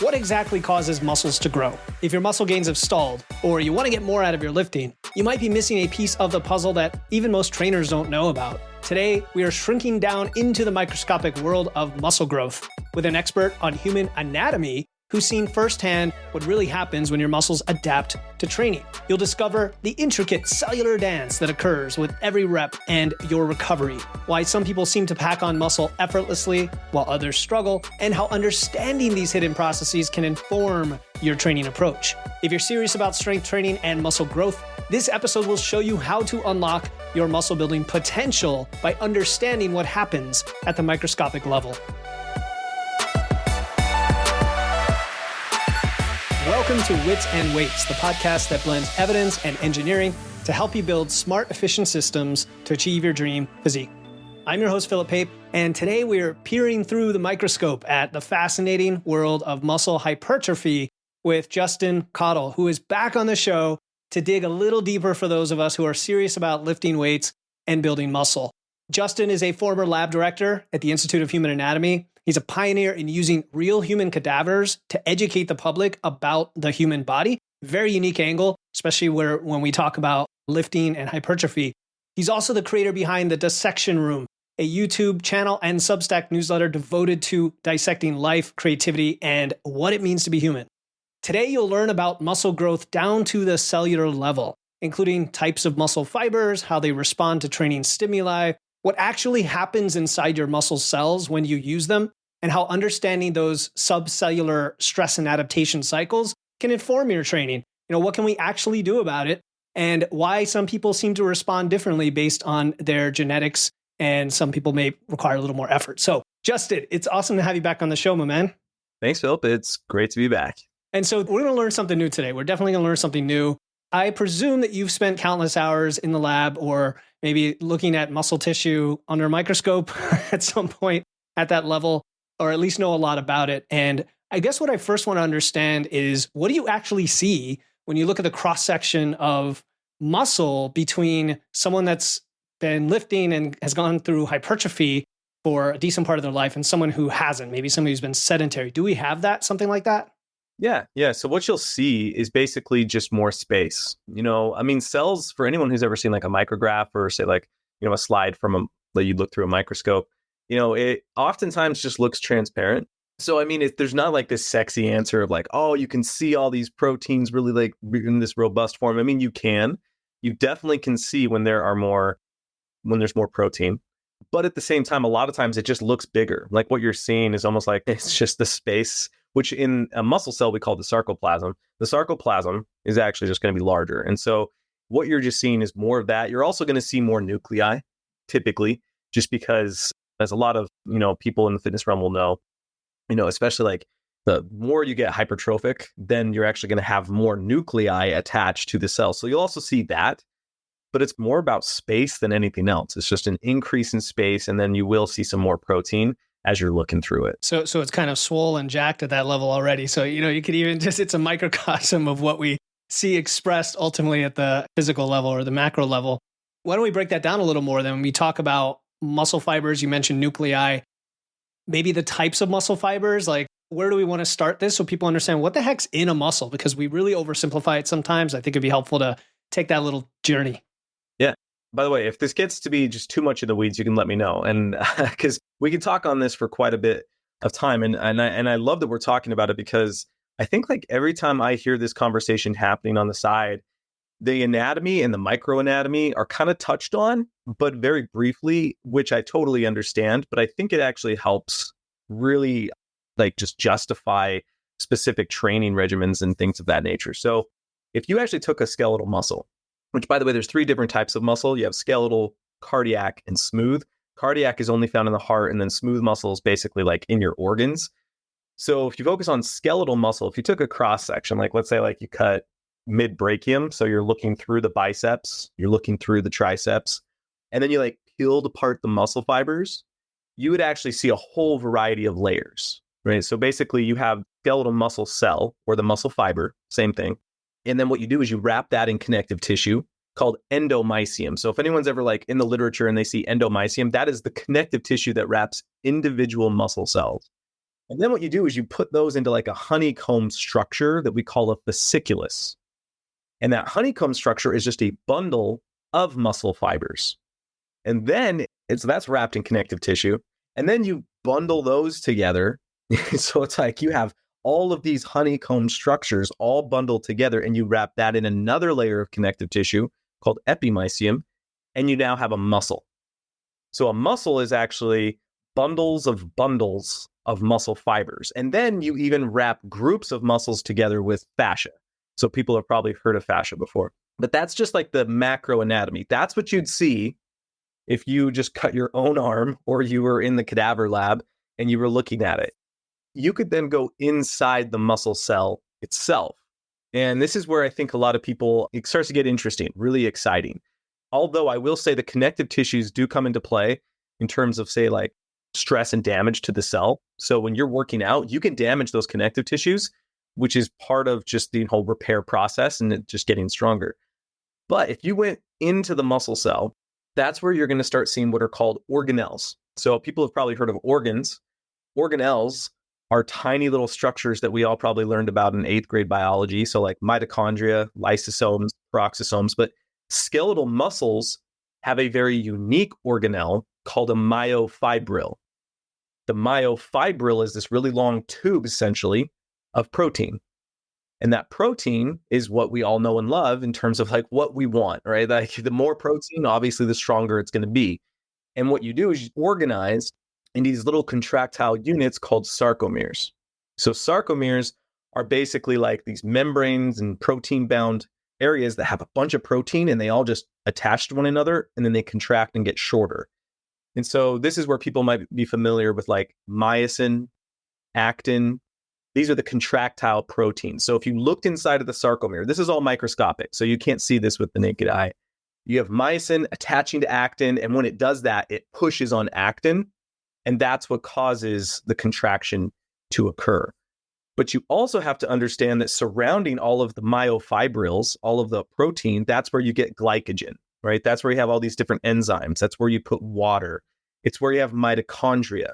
What exactly causes muscles to grow? If your muscle gains have stalled, or you want to get more out of your lifting, you might be missing a piece of the puzzle that even most trainers don't know about. Today, we are shrinking down into the microscopic world of muscle growth with an expert on human anatomy who's seen firsthand what really happens when your muscles adapt to training. You'll discover the intricate cellular dance that occurs with every rep and your recovery, why some people seem to pack on muscle effortlessly while others struggle, and how understanding these hidden processes can inform your training approach. If you're serious about strength training and muscle growth, this episode will show you how to unlock your muscle building potential by understanding what happens at the microscopic level. Welcome to Wits and Weights, the podcast that blends evidence and engineering to help you build smart, efficient systems to achieve your dream physique. I'm your host, Philip Pape, and today we're peering through the microscope at the fascinating world of muscle hypertrophy with Justin Cottle, who is back on the show to dig a little deeper for those of us who are serious about lifting weights and building muscle. Justin is a former lab director at the Institute of Human Anatomy. He's a pioneer in using real human cadavers to educate the public about the human body. Very unique angle, especially when we talk about lifting and hypertrophy. He's also the creator behind the Dissection Room, a YouTube channel and Substack newsletter devoted to dissecting life, creativity, and what it means to be human. Today, you'll learn about muscle growth down to the cellular level, including types of muscle fibers, how they respond to training stimuli, what actually happens inside your muscle cells when you use them, and how understanding those subcellular stress and adaptation cycles can inform your training. What can we actually do about it, and why some people seem to respond differently based on their genetics, and some people may require a little more effort. So, Justin, it's awesome to have you back on the show, my man. Thanks, Philip. It's great to be back. And so we're going to learn something new today. We're definitely going to learn something new. I presume that you've spent countless hours in the lab or maybe looking at muscle tissue under a microscope at some point at that level, or at least know a lot about it. And I guess what I first want to understand is, what do you actually see when you look at the cross-section of muscle between someone that's been lifting and has gone through hypertrophy for a decent part of their life and someone who hasn't, maybe somebody who's been sedentary? Do we have that, something like that? Yeah. So what you'll see is basically just more space. Cells, for anyone who's ever seen like a micrograph or say like, a slide from that you look through a microscope, it oftentimes just looks transparent. So, there's not like this sexy answer of like, oh, you can see all these proteins really like in this robust form. You definitely can see when there's more protein. But at the same time, a lot of times it just looks bigger. Like what you're seeing is almost like it's just the space, which in a muscle cell we call the sarcoplasm. The sarcoplasm is actually just going to be larger. And so what you're just seeing is more of that. You're also going to see more nuclei, typically, just because as a lot of, people in the fitness realm will know, especially like the more you get hypertrophic, then you're actually going to have more nuclei attached to the cell. So you'll also see that, but it's more about space than anything else. It's just an increase in space, and then you will see some more protein as you're looking through it. So it's kind of swole and jacked at that level already. So, you could even it's a microcosm of what we see expressed ultimately at the physical level or the macro level. Why don't we break that down a little more then? When we talk about muscle fibers, you mentioned nuclei, maybe the types of muscle fibers, like where do we want to start this so people understand what the heck's in a muscle? Because we really oversimplify it sometimes. I think it'd be helpful to take that little journey. Yeah. By the way, if this gets to be just too much in the weeds, you can let me know. And because we can talk on this for quite a bit of time. And I love that we're talking about it, because I think like every time I hear this conversation happening on the side, the anatomy and the microanatomy are kind of touched on, but very briefly, which I totally understand. But I think it actually helps really like just justify specific training regimens and things of that nature. So if you actually took a skeletal muscle, which by the way, there's 3 different types of muscle. You have skeletal, cardiac, and smooth. Cardiac is only found in the heart, and then smooth muscle is basically like in your organs. So if you focus on skeletal muscle, if you took a cross section, like let's say like you cut mid-brachium, so you're looking through the biceps, you're looking through the triceps, and then you like peeled apart the muscle fibers, you would actually see a whole variety of layers, right? So basically you have skeletal muscle cell or the muscle fiber, same thing. And then what you do is you wrap that in connective tissue called endomysium. So if anyone's ever like in the literature and they see endomysium, that is the connective tissue that wraps individual muscle cells. And then what you do is you put those into like a honeycomb structure that we call a fasciculus. And that honeycomb structure is just a bundle of muscle fibers. And then that's wrapped in connective tissue. And then you bundle those together. So it's like you have all of these honeycomb structures all bundled together, and you wrap that in another layer of connective tissue called epimysium, and you now have a muscle. So a muscle is actually bundles of muscle fibers. And then you even wrap groups of muscles together with fascia. So people have probably heard of fascia before. But that's just like the macro anatomy. That's what you'd see if you just cut your own arm or you were in the cadaver lab and you were looking at it. You could then go inside the muscle cell itself. And this is where I think a lot of people, it starts to get interesting, really exciting. Although I will say the connective tissues do come into play in terms of, say, like stress and damage to the cell. So when you're working out, you can damage those connective tissues, which is part of just the whole repair process and it just getting stronger. But if you went into the muscle cell, that's where you're going to start seeing what are called organelles. So people have probably heard of organs. Organelles are tiny little structures that we all probably learned about in 8th grade biology. So like mitochondria, lysosomes, peroxisomes, but skeletal muscles have a very unique organelle called a myofibril. The myofibril is this really long tube, essentially, of protein. And that protein is what we all know and love in terms of like what we want, right? Like the more protein, obviously, the stronger it's going to be. And what you do is you organize in these little contractile units called sarcomeres. So sarcomeres are basically like these membranes and protein-bound areas that have a bunch of protein and they all just attach to one another and then they contract and get shorter. And so this is where people might be familiar with like myosin, actin. These are the contractile proteins. So if you looked inside of the sarcomere, this is all microscopic, so you can't see this with the naked eye. You have myosin attaching to actin, and when it does that, it pushes on actin, and that's what causes the contraction to occur. But you also have to understand that surrounding all of the myofibrils, all of the protein, that's where you get glycogen, right? That's where you have all these different enzymes. That's where you put water. It's where you have mitochondria.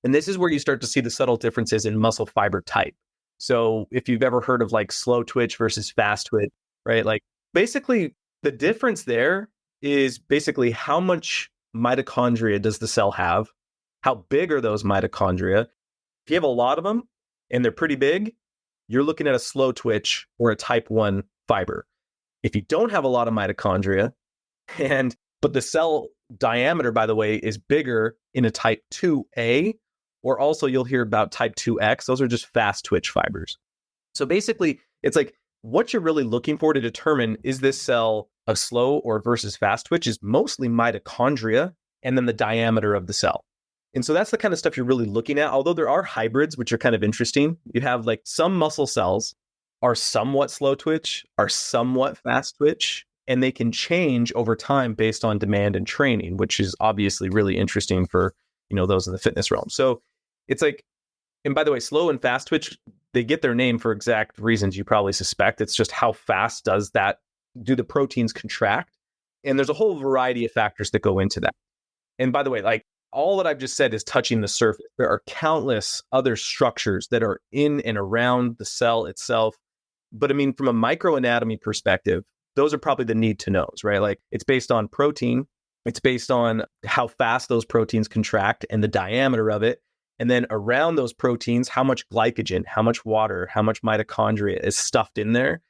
And this is where you start to see the subtle differences in muscle fiber type. So if you've ever heard of like slow twitch versus fast twitch, right? Like basically the difference there is basically how much mitochondria does the cell have? How big are those mitochondria? If you have a lot of them and they're pretty big, you're looking at a slow twitch or a type 1 fiber. If you don't have a lot of mitochondria, but the cell diameter, by the way, is bigger in a type 2A, or also you'll hear about type 2X. Those are just fast twitch fibers. So basically, it's like what you're really looking for to determine is this cell a slow or versus fast twitch is mostly mitochondria and then the diameter of the cell. And so that's the kind of stuff you're really looking at. Although there are hybrids, which are kind of interesting. You have like some muscle cells are somewhat slow twitch, are somewhat fast twitch, and they can change over time based on demand and training, which is obviously really interesting for, those in the fitness realm. So it's like, and by the way, slow and fast twitch, they get their name for exact reasons you probably suspect. It's just how fast do the proteins contract? And there's a whole variety of factors that go into that. And by the way, like all that I've just said is touching the surface. There are countless other structures that are in and around the cell itself. But I mean, from a microanatomy perspective, those are probably the need to knows, right? Like it's based on protein. It's based on how fast those proteins contract and the diameter of it. And then around those proteins, how much glycogen, how much water, how much mitochondria is stuffed in there.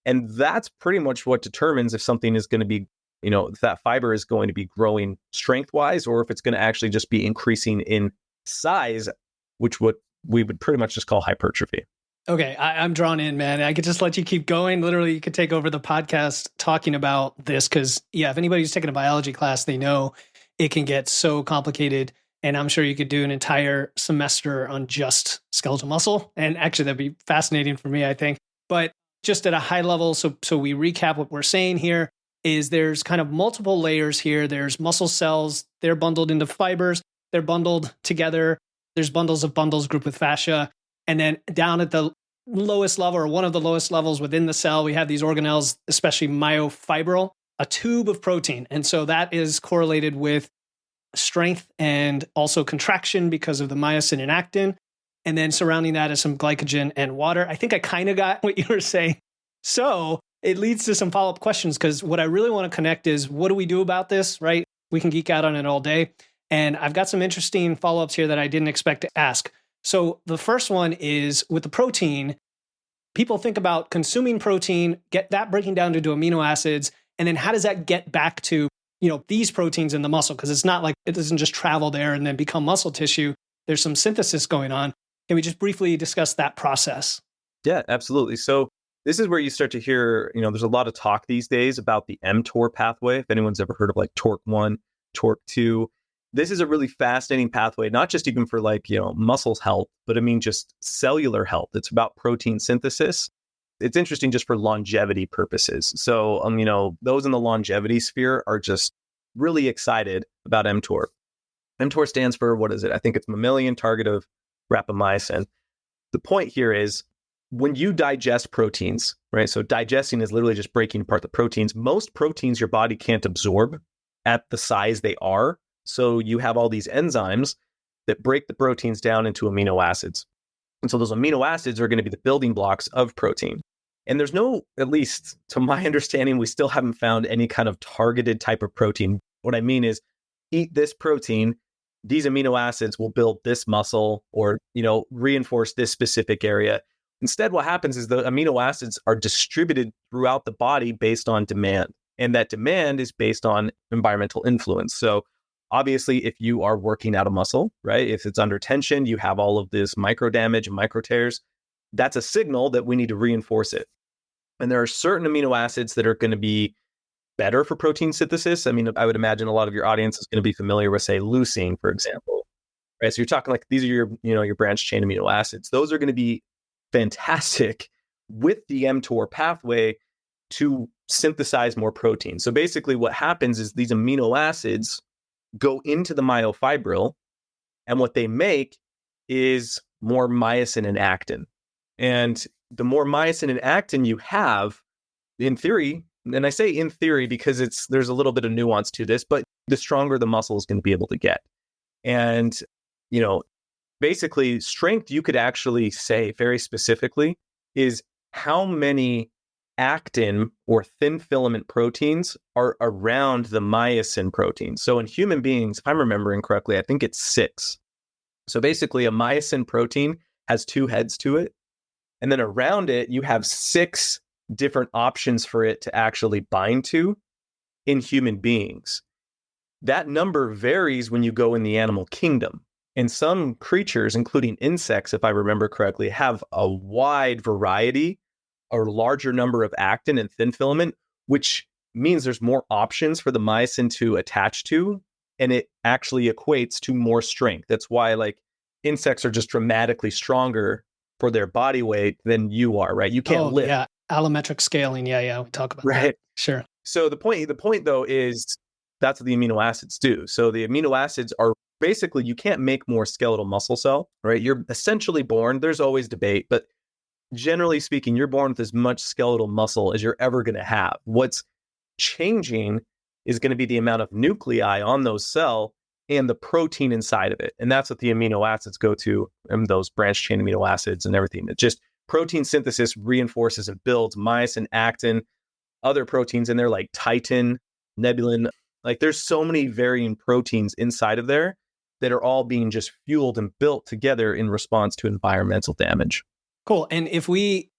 And that's pretty much what determines if something is going to be, if that fiber is going to be growing strength-wise or if it's going to actually just be increasing in size, which we would pretty much just call hypertrophy. Okay, I'm drawn in, man. I could just let you keep going. Literally, you could take over the podcast talking about this because, if anybody's taken a biology class, they know it can get so complicated. And I'm sure you could do an entire semester on just skeletal muscle. And actually, that'd be fascinating for me, I think. But just at a high level, so we recap what we're saying here is there's kind of multiple layers here. There's muscle cells. They're bundled into fibers. They're bundled together. There's bundles of bundles grouped with fascia. And then down at the lowest level, or one of the lowest levels within the cell, we have these organelles, especially myofibril, a tube of protein. And so that is correlated with strength and also contraction because of the myosin and actin. And then surrounding that is some glycogen and water. I think I kind of got what you were saying. So it leads to some follow-up questions, because what I really want to connect is, what do we do about this, right? We can geek out on it all day. And I've got some interesting follow-ups here that I didn't expect to ask. So the first one is with the protein. People think about consuming protein, get that breaking down into amino acids, and then how does that get back to, these proteins in the muscle? Because it's not like it doesn't just travel there and then become muscle tissue. There's some synthesis going on. Can we just briefly discuss that process? Yeah, absolutely. So this is where you start to hear, there's a lot of talk these days about the mTOR pathway. If anyone's ever heard of like TORC1, TORC2, this is a really fascinating pathway, not just even for muscles health, but I mean just cellular health. It's about protein synthesis. It's interesting just for longevity purposes. So, those in the longevity sphere are just really excited about mTOR. mTOR stands for, what is it? I think it's mammalian target of rapamycin. The point here is, when you digest proteins, right? So digesting is literally just breaking apart the proteins. Most proteins your body can't absorb at the size they are. So you have all these enzymes that break the proteins down into amino acids. And so those amino acids are going to be the building blocks of protein. And there's no, at least to my understanding, we still haven't found any kind of targeted type of protein. What I mean is, eat this protein, these amino acids will build this muscle or, reinforce this specific area. Instead, what happens is the amino acids are distributed throughout the body based on demand. And that demand is based on environmental influence. So obviously, if you are working out a muscle, right, if it's under tension, you have all of this micro damage and micro tears, that's a signal that we need to reinforce it. And there are certain amino acids that are going to be better for protein synthesis. I mean, I would imagine a lot of your audience is going to be familiar with, say, leucine, for example. Right? So you're talking like these are your branch chain amino acids. Those are going to be fantastic with the mTOR pathway to synthesize more protein. So basically what happens is these amino acids go into the myofibril, and what they make is more myosin and actin. And the more myosin and actin you have, in theory, and I say in theory because there's a little bit of nuance to this, but the stronger the muscle is going to be able to get. And, basically strength, you could actually say very specifically, is how many actin or thin filament proteins are around the myosin protein. So in human beings, if I'm remembering correctly, I think it's 6. So basically a myosin protein has 2 heads to it. And then around it, you have 6 different options for it to actually bind to in human beings. That number varies when you go in the animal kingdom. And some creatures, including insects, if I remember correctly, have a wide variety or larger number of actin and thin filament, which means there's more options for the myosin to attach to, and it actually equates to more strength. That's why insects are just dramatically stronger for their body weight than you are, right? You can't lift. Yeah, allometric scaling. Yeah, we talk about right. That. Sure. So the point though is that's what the amino acids do. So the amino acids are basically, you can't make more skeletal muscle cell, right? You're essentially born, there's always debate, but generally speaking, you're born with as much skeletal muscle as you're ever going to have. What's changing is going to be the amount of nuclei on those cells and the protein inside of it. And that's what the amino acids go to, and those branch chain amino acids and everything. It just protein synthesis reinforces and builds myosin, actin, other proteins in there like titin, nebulin. There's so many varying proteins inside of there that are all being just fueled and built together in response to environmental damage. Cool. And if I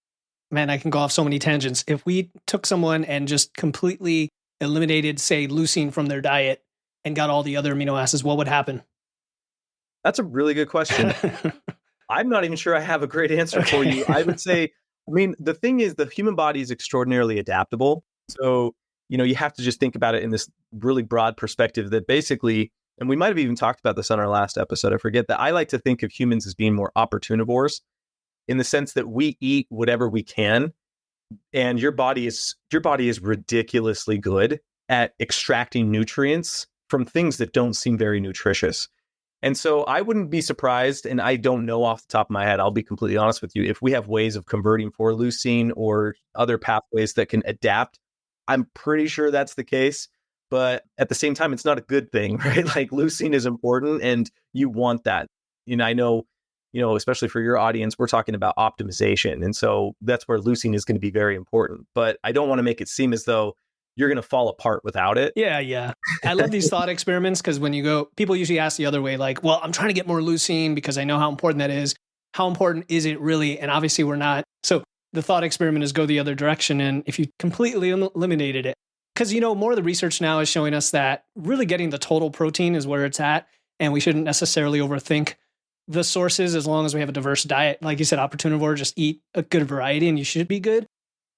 can go off so many tangents. If we took someone and just completely eliminated, say, leucine from their diet and got all the other amino acids, what would happen? That's a really good question. I'm not even sure I have a great answer for you. I would say, the thing is, the human body is extraordinarily adaptable. So, you have to just think about it in this really broad perspective that basically, and we might have even talked about this on our last episode, I forget, that I like to think of humans as being more opportunivores in the sense that we eat whatever we can. And your body is ridiculously good at extracting nutrients from things that don't seem very nutritious. And so I wouldn't be surprised, and I don't know off the top of my head, I'll be completely honest with you, if we have ways of converting for leucine or other pathways that can adapt. I'm pretty sure that's the case. But at the same time, it's not a good thing, right? Leucine is important and you want that. I know, especially for your audience, we're talking about optimization. And so that's where leucine is going to be very important. But I don't want to make it seem as though you're going to fall apart without it. Yeah. I love these thought experiments because when you go, people usually ask the other way, like, well, I'm trying to get more leucine because I know how important that is. How important is it really? And obviously we're not. So the thought experiment is go the other direction. And if you completely eliminated it, because, more of the research now is showing us that really getting the total protein is where it's at. And we shouldn't necessarily overthink the sources as long as we have a diverse diet. Like you said, opportunivore, just eat a good variety and you should be good.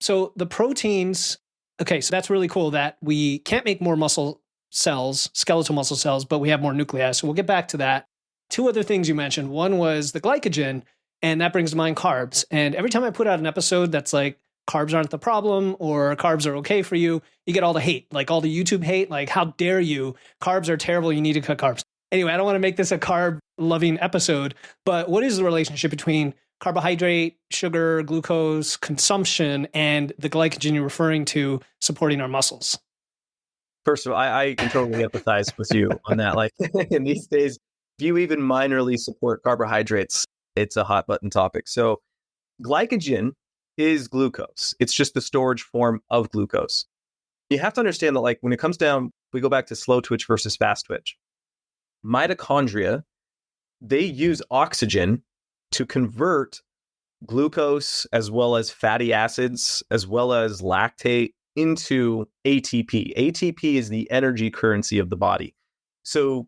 So the proteins, okay, so that's really cool that we can't make more muscle cells, skeletal muscle cells, but we have more nuclei. So we'll get back to that. Two other things you mentioned. One was the glycogen, and that brings to mind carbs. And every time I put out an episode that's like, carbs aren't the problem or carbs are okay for you, you get all the hate, like all the YouTube hate, like how dare you, carbs are terrible, you need to cut carbs. Anyway, I don't want to make this a carb-loving episode, but what is the relationship between carbohydrate, sugar, glucose consumption, and the glycogen you're referring to supporting our muscles? First of all, I can totally empathize with you on that. Like in these days, if you even minorly support carbohydrates, it's a hot button topic. So glycogen is glucose. It's just the storage form of glucose. You have to understand that, like, when it comes down, we go back to slow twitch versus fast twitch. Mitochondria, they use oxygen to convert glucose as well as fatty acids as well as lactate into ATP. ATP is the energy currency of the body. So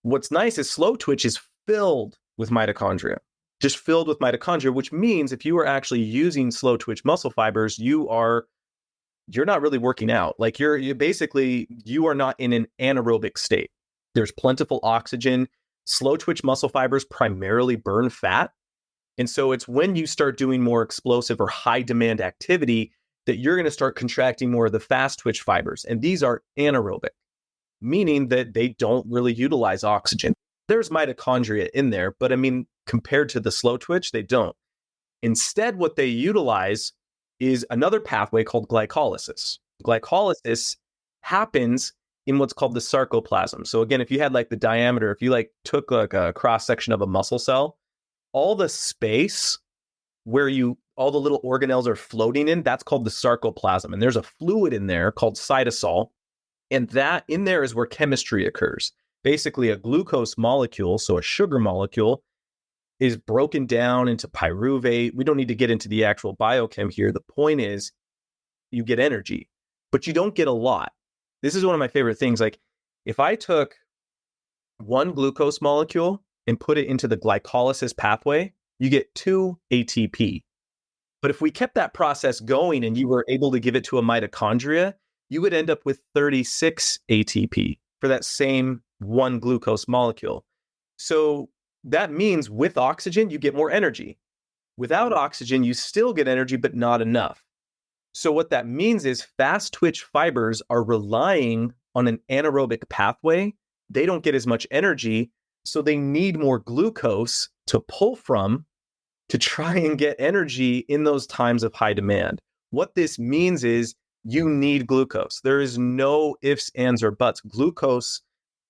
what's nice is slow twitch is filled with mitochondria, just filled with mitochondria, which means if you are actually using slow twitch muscle fibers, you're not really working out. Like you are not in an anaerobic state. There's plentiful oxygen. Slow twitch muscle fibers primarily burn fat. And so it's when you start doing more explosive or high demand activity that you're going to start contracting more of the fast twitch fibers. And these are anaerobic, meaning that they don't really utilize oxygen. There's mitochondria in there, but compared to the slow twitch, they don't. Instead, what they utilize is another pathway called glycolysis. Glycolysis happens in what's called the sarcoplasm. So again, if you had like the diameter, if you like took like a cross section of a muscle cell, all the space where all the little organelles are floating in, that's called the sarcoplasm. And there's a fluid in there called cytosol. And that in there is where chemistry occurs. Basically a glucose molecule, so a sugar molecule, is broken down into pyruvate. We don't need to get into the actual biochem here. The point is you get energy, but you don't get a lot. This is one of my favorite things. Like if I took one glucose molecule and put it into the glycolysis pathway, you get 2 ATP. But if we kept that process going and you were able to give it to a mitochondria, you would end up with 36 ATP for that same one glucose molecule. So that means with oxygen, you get more energy. Without oxygen, you still get energy, but not enough. So what that means is fast twitch fibers are relying on an anaerobic pathway. They don't get as much energy, so they need more glucose to pull from to try and get energy in those times of high demand. What this means is you need glucose. There is no ifs, ands, or buts. Glucose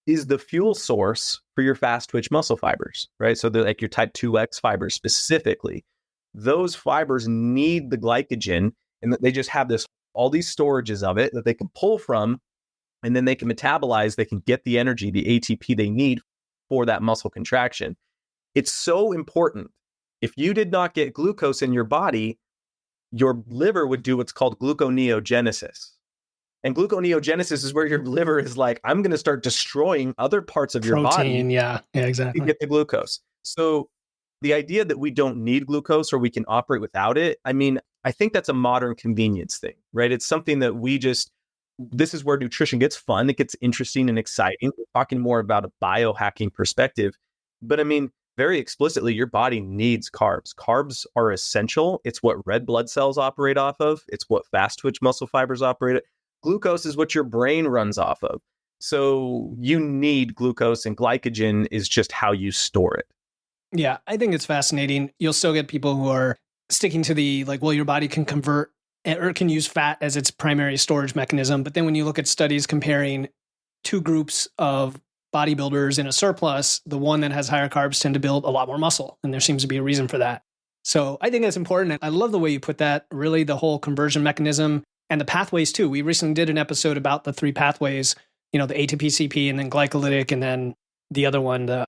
is the fuel source for your fast twitch muscle fibers, right? So they're like your type 2X fibers specifically. Those fibers need the glycogen, and they just have all these storages of it that they can pull from, and then they can metabolize, they can get the energy, the ATP they need for that muscle contraction. It's so important. If you did not get glucose in your body, your liver would do what's called gluconeogenesis. And gluconeogenesis is where your liver is like, I'm going to start destroying other parts of your body. Yeah, exactly. To get the glucose. So the idea that we don't need glucose or we can operate without it, I think that's a modern convenience thing, right? It's something that this is where nutrition gets fun. It gets interesting and exciting. We're talking more about a biohacking perspective. But very explicitly, your body needs carbs. Carbs are essential. It's what red blood cells operate off of. It's what fast twitch muscle fibers operate. Glucose is what your brain runs off of. So you need glucose, and glycogen is just how you store it. Yeah, I think it's fascinating. You'll still get people who are sticking to your body can convert or can use fat as its primary storage mechanism. But then when you look at studies comparing two groups of bodybuilders in a surplus, the one that has higher carbs tend to build a lot more muscle. And there seems to be a reason for that. So I think that's important. I love the way you put that, really the whole conversion mechanism and the pathways too. We recently did an episode about the 3 pathways, the ATP-CP and then glycolytic and then the other one, the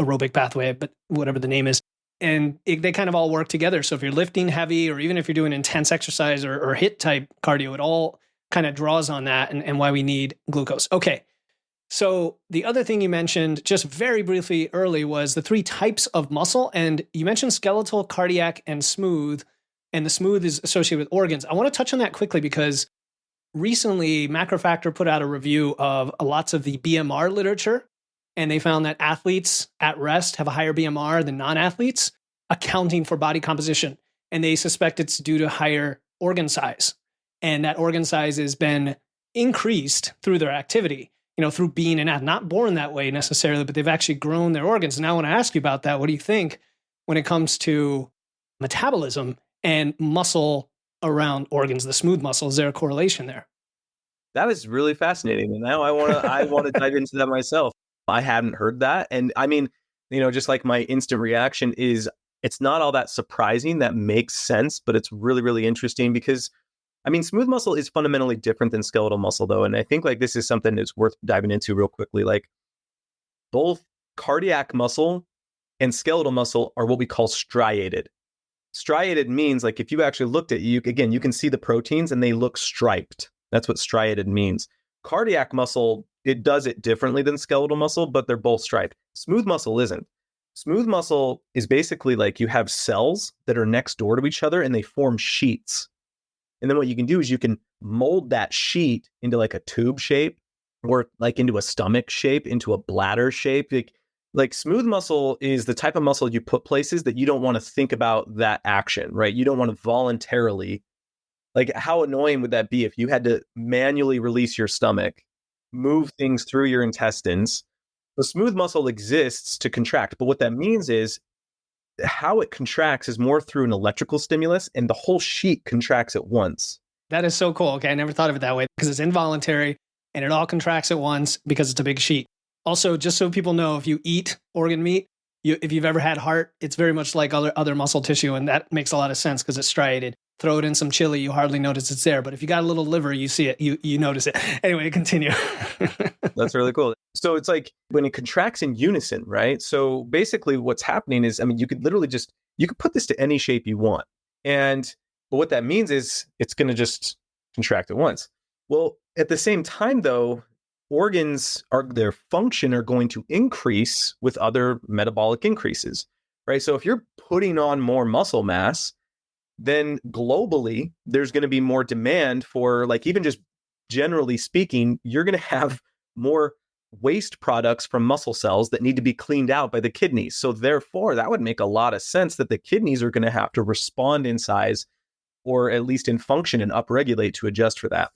aerobic pathway, but whatever the name is. And they kind of all work together. So if you're lifting heavy or even if you're doing intense exercise or HIIT type cardio, it all kind of draws on that and why we need glucose. Okay. So the other thing you mentioned just very briefly early was the 3 types of muscle. And you mentioned skeletal, cardiac, and smooth. And the smooth is associated with organs. I want to touch on that quickly because recently Macrofactor put out a review of lots of the BMR literature. And they found that athletes at rest have a higher BMR than non-athletes, accounting for body composition. And they suspect it's due to higher organ size. And that organ size has been increased through their activity, through being an athlete. Not born that way necessarily, but they've actually grown their organs. And I want to ask you about that. What do you think when it comes to metabolism and muscle around organs, the smooth muscle? Is there a correlation there? That is really fascinating. And now I want to dive into that myself. I hadn't heard that. And I mean, just like my instant reaction is it's not all that surprising. That makes sense, but it's really, really interesting because I mean, smooth muscle is fundamentally different than skeletal muscle though. And I think like this is something that's worth diving into real quickly. Like both cardiac muscle and skeletal muscle are what we call striated. Striated means like if you actually looked at you can see the proteins and they look striped. That's what striated means. Cardiac muscle, it does it differently than skeletal muscle, but they're both striped. Smooth muscle isn't. Smooth muscle is basically like you have cells that are next door to each other and they form sheets. And then what you can do is you can mold that sheet into like a tube shape or like into a stomach shape, into a bladder shape. Like smooth muscle is the type of muscle you put places that you don't want to think about that action, right? You don't want to voluntarily, like how annoying would that be if you had to manually release your stomach, move things through your intestines? The smooth muscle exists to contract, but what that means is how it contracts is more through an electrical stimulus and the whole sheet contracts at once. That is so cool. Okay, I never thought of it that way because it's involuntary and it all contracts at once because it's a big sheet. Also, just so people know, if you eat organ meat, if you've ever had heart, it's very much like other muscle tissue, and that makes a lot of sense because it's striated. Throw it in some chili, you hardly notice it's there. But if you got a little liver, you see it, you notice it. Anyway, continue. That's really cool. So it's like when it contracts in unison, right? So basically what's happening is, I mean, you could literally you could put this to any shape you want. But what that means is it's going to just contract at once. Well, at the same time, though, their function are going to increase with other metabolic increases, right? So if you're putting on more muscle mass, then globally, there's going to be more demand for, like, even just generally speaking, you're going to have more waste products from muscle cells that need to be cleaned out by the kidneys. So therefore, that would make a lot of sense that the kidneys are going to have to respond in size or at least in function and upregulate to adjust for that.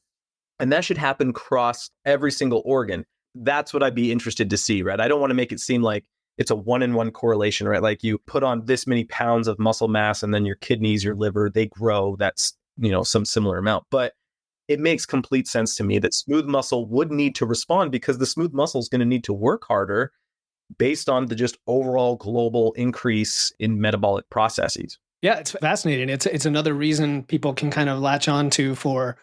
And that should happen across every single organ. That's what I'd be interested to see, right? I don't want to make it seem like it's a one-in-one correlation, right? Like you put on this many pounds of muscle mass and then your kidneys, your liver, they grow. That's, some similar amount. But it makes complete sense to me that smooth muscle would need to respond because the smooth muscle is going to need to work harder based on the just overall global increase in metabolic processes. Yeah, it's fascinating. It's another reason people can kind of latch on to for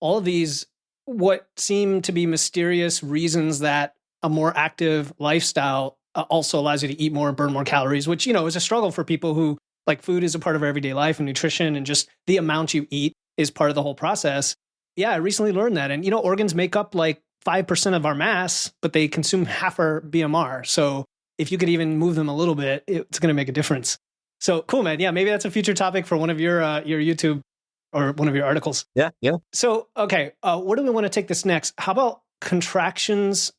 all of these, what seem to be mysterious reasons that a more active lifestyle also allows you to eat more and burn more calories, which, is a struggle for people who, like, food is a part of our everyday life and nutrition and just the amount you eat is part of the whole process. Yeah, I recently learned that. And, organs make up like 5% of our mass, but they consume half our BMR. So if you could even move them a little bit, it's going to make a difference. So cool, man. Yeah, maybe that's a future topic for one of your YouTube or one of your articles. Yeah. So, okay, where do we want to take this next? How about contractions,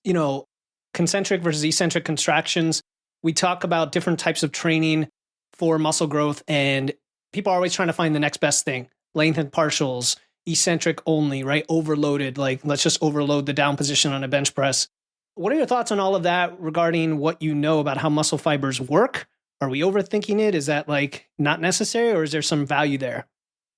concentric versus eccentric contractions? We talk about different types of training for muscle growth, and people are always trying to find the next best thing. Lengthened partials, eccentric only, right? Overloaded, like let's just overload the down position on a bench press. What are your thoughts on all of that regarding what you know about how muscle fibers work? Are we overthinking it? Is that like not necessary, or is there some value there?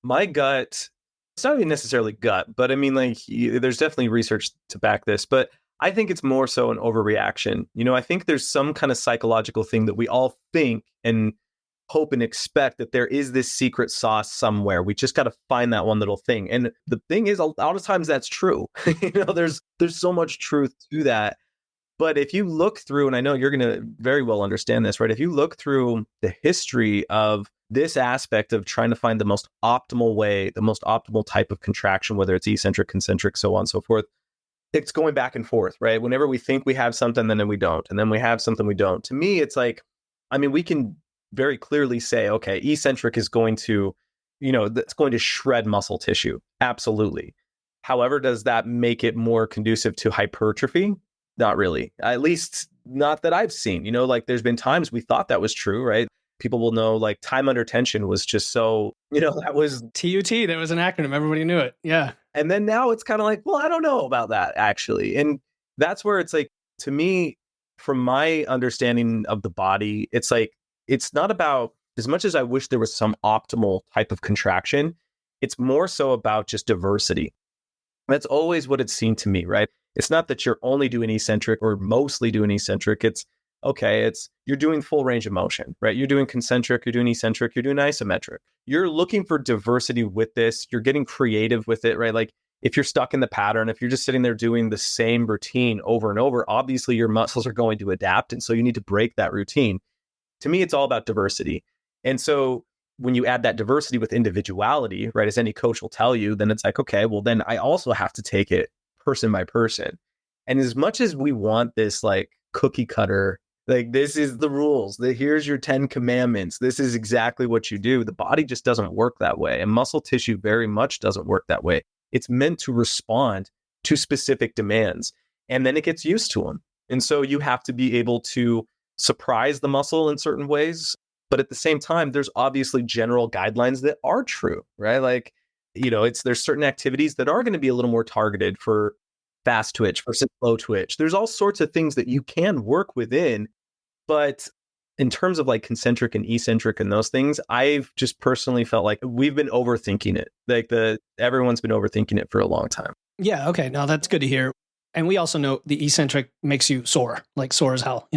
My gut, it's not even necessarily gut, but I mean, like, there's definitely research to back this. But I think it's more so an overreaction. I think there's some kind of psychological thing that we all think and hope and expect that there is this secret sauce somewhere. We just got to find that one little thing. And the thing is, a lot of times that's true. There's so much truth to that. But if you look through, and I know you're going to very well understand this, right? If you look through the history of this aspect of trying to find the most optimal way, the most optimal type of contraction, whether it's eccentric, concentric, so on and so forth, it's going back and forth, right? Whenever we think we have something, then we don't. And then we have something we don't. To me, it's like, we can very clearly say, okay, eccentric is going to, that's going to shred muscle tissue. Absolutely. However, does that make it more conducive to hypertrophy? Not really. At least not that I've seen. There's been times we thought that was true, right? People will know time under tension was just so, that was TUT. That was an acronym. Everybody knew it. Yeah. And then now it's kind of like, well, I don't know about that actually. And that's where it's like, to me, from my understanding of the body, it's like, it's not about, as much as I wish there was some optimal type of contraction, it's more so about just diversity. That's always what it seemed to me, right? It's not that you're only doing eccentric or mostly doing eccentric. It's okay. You're doing full range of motion, right? You're doing concentric, you're doing eccentric, you're doing isometric. You're looking for diversity with this. You're getting creative with it, right? Like if you're stuck in the pattern, if you're just sitting there doing the same routine over and over, obviously your muscles are going to adapt. And so you need to break that routine. To me, it's all about diversity. And so when you add that diversity with individuality, right, as any coach will tell you, then it's like, okay, well, then I also have to take it person by person. And as much as we want this like cookie cutter, like this is the rules, here's your 10 commandments, this is exactly what you do, the body just doesn't work that way. And muscle tissue very much doesn't work that way. It's meant to respond to specific demands, and then it gets used to them. And so you have to be able to surprise the muscle in certain ways. But at the same time, there's obviously general guidelines that are true, right? Like, there's certain activities that are going to be a little more targeted for fast twitch versus slow twitch. There's all sorts of things that you can work within. But in terms of like concentric and eccentric and those things, I've just personally felt like we've been overthinking it. Like everyone's been overthinking it for a long time. Yeah. Okay. Now that's good to hear. And we also know the eccentric makes you sore, like sore as hell,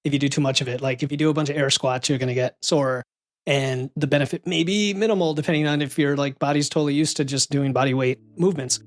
if you do too much of it. Like if you do a bunch of air squats, you're going to get sore, and the benefit may be minimal depending on if your body's totally used to just doing body weight movements.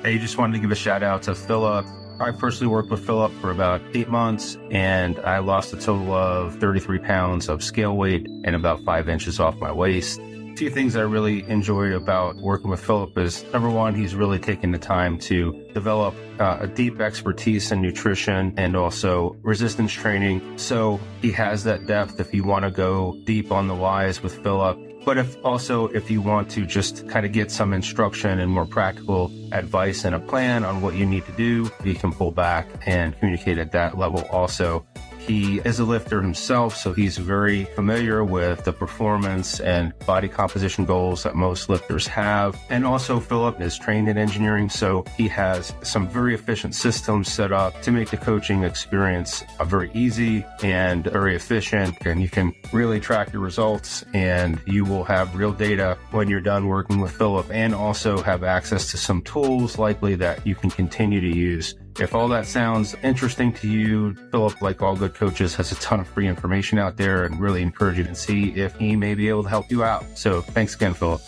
I just wanted to give a shout out to Philip. I personally worked with Philip for about 8 months, and I lost a total of 33 pounds of scale weight and about 5 inches off my waist. A few things I really enjoyed about working with Philip is, number one, he's really taken the time to develop a deep expertise in nutrition and also resistance training. So he has that depth if you want to go deep on the whys with Philip. But if you want to just kind of get some instruction and more practical advice and a plan on what you need to do, he can pull back and communicate at that level also. He is a lifter himself, so he's very familiar with the performance and body composition goals that most lifters have. And also Philip is trained in engineering, so he has some very efficient systems set up to make the coaching experience very easy and very efficient. And you can really track your results, and you will have real data when you're done working with Philip, and also have access to some tools likely that you can continue to use. If all that sounds interesting to you, Philip, like all good coaches, has a ton of free information out there, and really encourage you to see if he may be able to help you out. So thanks again, Philip.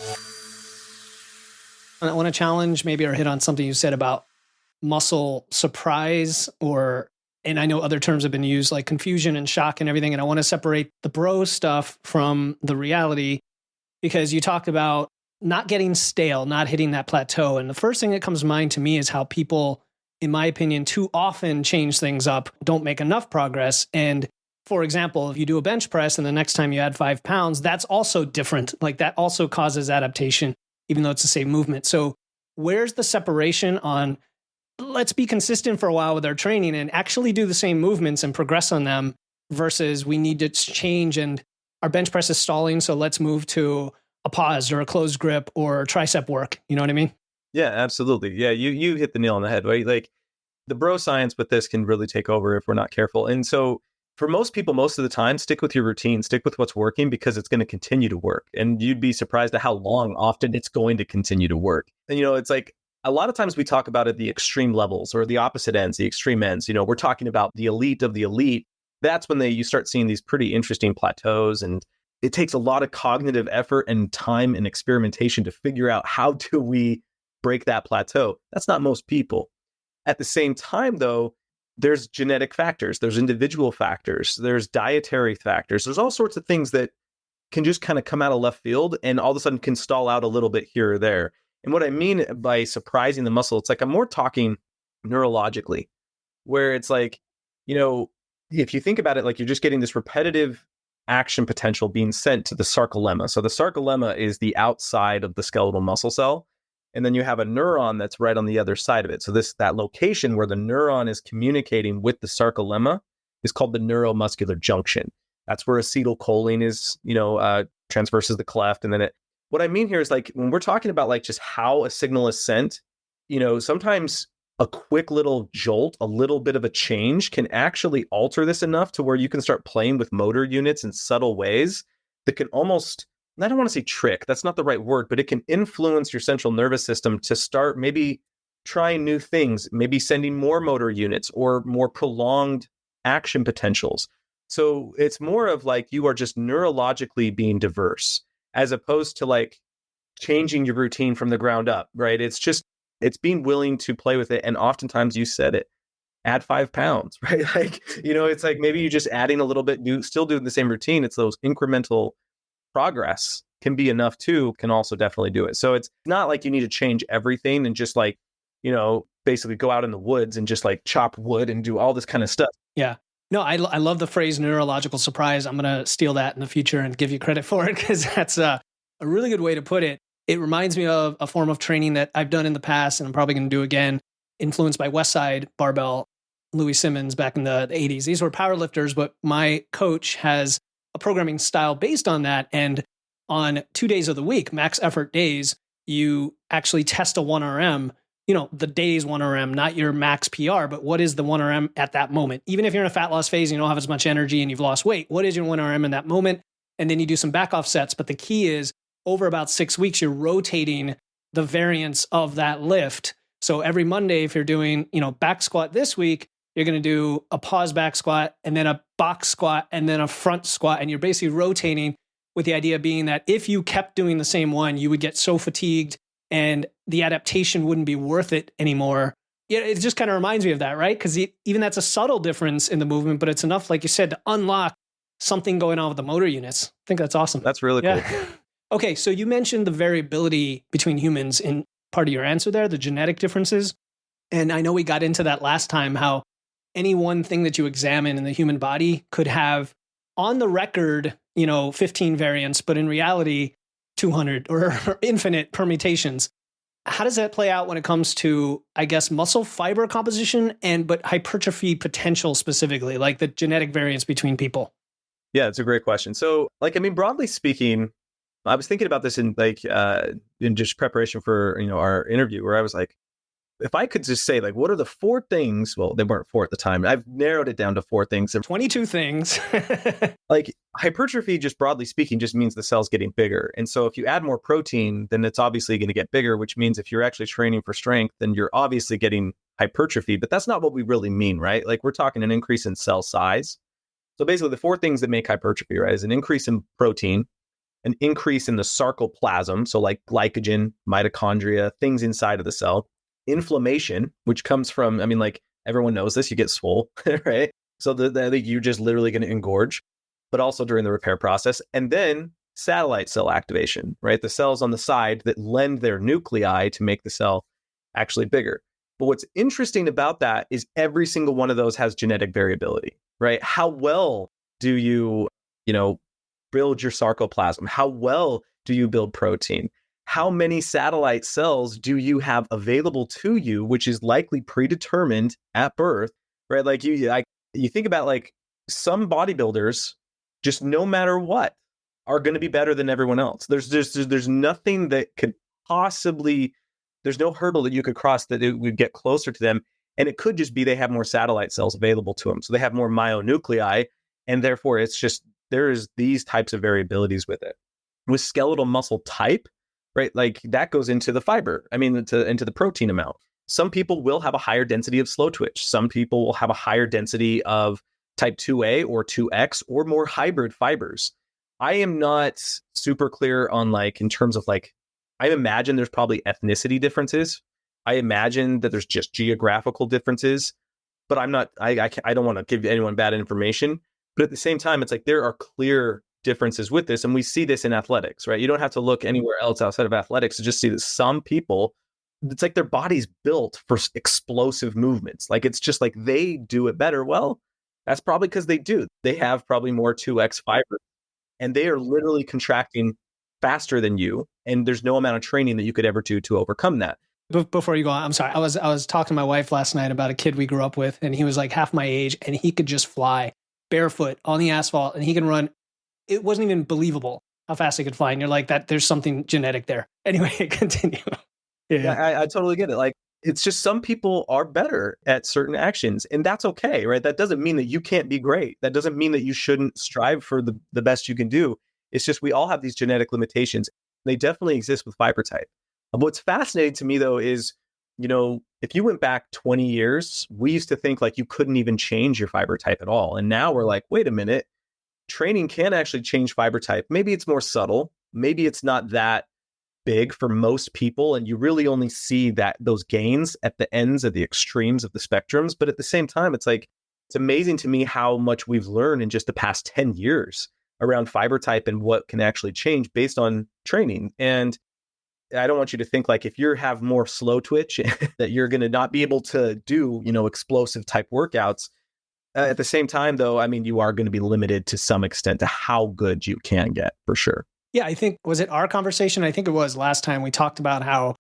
I want to challenge maybe or hit on something you said about muscle surprise, and I know other terms have been used like confusion and shock and everything. And I want to separate the bro stuff from the reality, because you talked about not getting stale, not hitting that plateau. And the first thing that comes to mind to me is how people, in my opinion, too often change things up, don't make enough progress. And for example, if you do a bench press and the next time you add 5 pounds, that's also different. Like that also causes adaptation, even though it's the same movement. So where's the separation on, let's be consistent for a while with our training and actually do the same movements and progress on them, versus we need to change and our bench press is stalling, so let's move to a pause or a closed grip or tricep work. You know what I mean? Yeah, absolutely. Yeah, you hit the nail on the head, right? Like the bro science with this can really take over if we're not careful. And so for most people, most of the time, stick with your routine, stick with what's working, because it's going to continue to work. And you'd be surprised at how long often it's going to continue to work. And it's like, a lot of times we talk about at the extreme levels or the opposite ends, the extreme ends. We're talking about the elite of the elite. That's when you start seeing these pretty interesting plateaus, and it takes a lot of cognitive effort and time and experimentation to figure out how do we break that plateau. That's not most people. At the same time, though, there's genetic factors, there's individual factors, there's dietary factors, there's all sorts of things that can just kind of come out of left field and all of a sudden can stall out a little bit here or there. And what I mean by surprising the muscle, it's like I'm more talking neurologically, where it's like, if you think about it, like you're just getting this repetitive action potential being sent to the sarcolemma. So the sarcolemma is the outside of the skeletal muscle cell. And then you have a neuron that's right on the other side of it. So that location where the neuron is communicating with the sarcolemma is called the neuromuscular junction. That's where acetylcholine is, transverses the cleft. And then what I mean here is like, when we're talking about like just how a signal is sent, sometimes a quick little jolt, a little bit of a change can actually alter this enough to where you can start playing with motor units in subtle ways that can almost, I don't want to say trick, that's not the right word, but it can influence your central nervous system to start maybe trying new things, maybe sending more motor units or more prolonged action potentials. So it's more of like you are just neurologically being diverse as opposed to like changing your routine from the ground up, right? It's being willing to play with it. And oftentimes you said it, add 5 pounds, right? Like, it's like maybe you're just adding a little bit, still doing the same routine. It's those incremental progress can be enough too, can also definitely do it. So it's not like you need to change everything and just like, basically go out in the woods and just like chop wood and do all this kind of stuff. Yeah. No, I love the phrase neurological surprise. I'm going to steal that in the future and give you credit for it because that's a really good way to put it. It reminds me of a form of training that I've done in the past and I'm probably going to do again, influenced by Westside Barbell, Louis Simmons back in the 80s. These were powerlifters, but my coach has a programming style based on that. And on 2 days of the week, max effort days, you actually test a 1RM, the day's 1RM, not your max PR, but what is the 1RM at that moment? Even if you're in a fat loss phase and you don't have as much energy and you've lost weight, what is your 1RM in that moment? And then you do some back off sets. But the key is over about 6 weeks, you're rotating the variance of that lift. So every Monday, if you're doing, back squat this week, you're going to do a pause back squat and then a box squat and then a front squat. And you're basically rotating with the idea being that if you kept doing the same one, you would get so fatigued and the adaptation wouldn't be worth it anymore. Yeah, it just kind of reminds me of that, right? Because even that's a subtle difference in the movement, but it's enough, like you said, to unlock something going on with the motor units. I think that's awesome. That's really cool. Okay, so you mentioned the variability between humans in part of your answer there, the genetic differences. And I know we got into that last time, how any one thing that you examine in the human body could have on the record, 15 variants, but in reality, 200 or infinite permutations. How does that play out when it comes to, I guess, muscle fiber composition but hypertrophy potential specifically, like the genetic variance between people? Yeah, it's a great question. So, broadly speaking, I was thinking about this in just preparation for, our interview, where I was like, if I could just say, like, what are the 4 things? Well, they weren't 4 at the time. I've narrowed it down to 4 things. 22 things. Like hypertrophy, just broadly speaking, just means the cell's getting bigger. And so if you add more protein, then it's obviously going to get bigger, which means if you're actually training for strength, then you're obviously getting hypertrophy. But that's not what we really mean, right? Like we're talking an increase in cell size. So basically the 4 things that make hypertrophy, right, is an increase in protein, an increase in the sarcoplasm, so like glycogen, mitochondria, things inside of the cell, inflammation, which comes from, everyone knows this, you get swole, right? So you're just literally going to engorge, but also during the repair process. And then satellite cell activation, right? The cells on the side that lend their nuclei to make the cell actually bigger. But what's interesting about that is every single one of those has genetic variability, right? How well do you, build your sarcoplasm? How well do you build protein? How many satellite cells do you have available to you, which is likely predetermined at birth, right? Like you think about like some bodybuilders, just no matter what, are going to be better than everyone else. There's nothing that could possibly, there's no hurdle that you could cross that it would get closer to them. And it could just be they have more satellite cells available to them. So they have more myonuclei. And therefore, it's just, there's these types of variabilities with it. With skeletal muscle type, right? Like that goes into the fiber. I mean, into the protein amount. Some people will have a higher density of slow twitch. Some people will have a higher density of type 2A or 2X or more hybrid fibers. I am not super clear on like, in terms of like, I imagine there's probably ethnicity differences. I imagine that there's just geographical differences, but I'm not, I don't want to give anyone bad information. But at the same time, it's like there are clear differences with this. And we see this in athletics, right? You don't have to look anywhere else outside of athletics to just see that some people, it's like their body's built for explosive movements. Like it's just like they do it better. Well, that's probably because they do. They have probably more 2X fiber and they are literally contracting faster than you. And there's no amount of training that you could ever do to overcome that. Before you go on, I'm sorry. I was talking to my wife last night about a kid we grew up with, and he was like half my age, and he could just fly barefoot on the asphalt, and he can run. It wasn't even believable how fast he could fly. And you're like, that there's something genetic there. Anyway, continue. Yeah, I totally get it. Like, it's just some people are better at certain actions, and that's okay, right? That doesn't mean that you can't be great. That doesn't mean that you shouldn't strive for the best you can do. It's just we all have these genetic limitations. They definitely exist with fiber type. What's fascinating to me, though, is, you know, if you went back 20 years, we used to think like you couldn't even change your fiber type at all. And now we're like, wait a minute, training can actually change fiber type. Maybe it's more subtle. Maybe it's not that big for most people. And you really only see those gains at the ends of the extremes of the spectrums. But at the same time, it's like, it's amazing to me how much we've learned in just the past 10 years around fiber type and what can actually change based on training. And I don't want you to think like if you have more slow twitch that you're going to not be able to do, you know, explosive type workouts. At the same time, though, I mean, you are going to be limited to some extent to how good you can get, for sure. Yeah, I think, was it our conversation? I think it was last time we talked about how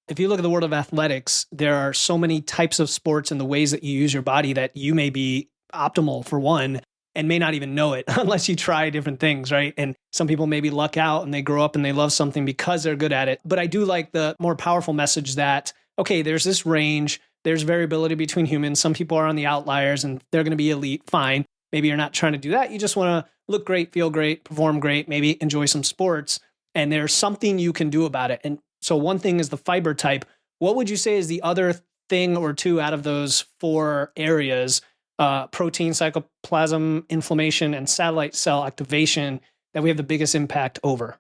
if you look at the world of athletics, there are so many types of sports and the ways that you use your body that you may be optimal for one and may not even know it unless you try different things, right? And some people maybe luck out and they grow up and they love something because they're good at it. But I do like the more powerful message that, okay, there's this range, there's variability between humans. Some people are on the outliers and they're going to be elite, fine. Maybe you're not trying to do that. You just want to look great, feel great, perform great, maybe enjoy some sports. And there's something you can do about it. And so one thing is the fiber type. What would you say is the other thing or two out of those four areas, protein, cytoplasm, inflammation, and satellite cell activation, that we have the biggest impact over?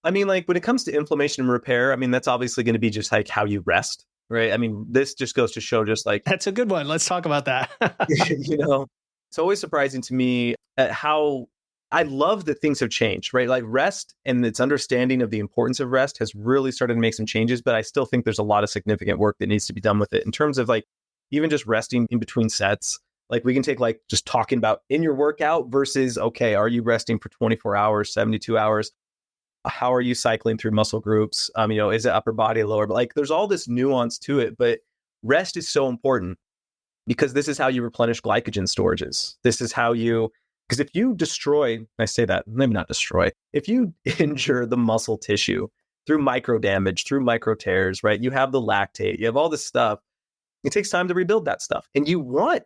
I mean, like when it comes to inflammation and repair, I mean, that's obviously going to be just like how you rest, right? I mean, this just goes to show just like... That's a good one. Let's talk about that. You know, it's always surprising to me at how I love that things have changed, right? Like rest and its understanding of the importance of rest has really started to make some changes, but I still think there's a lot of significant work that needs to be done with it in terms of like even just resting in between sets. Like we can take like just talking about in your workout versus, okay, are you resting for 24 hours, 72 hours? How are you cycling through muscle groups? You know, is it upper body, lower? But like there's all this nuance to it, but rest is so important because this is how you replenish glycogen storages. This is how you, because if you destroy, I say that, maybe not destroy, if you injure the muscle tissue through micro damage, through micro tears, right? You have the lactate, you have all this stuff. It takes time to rebuild that stuff. And you want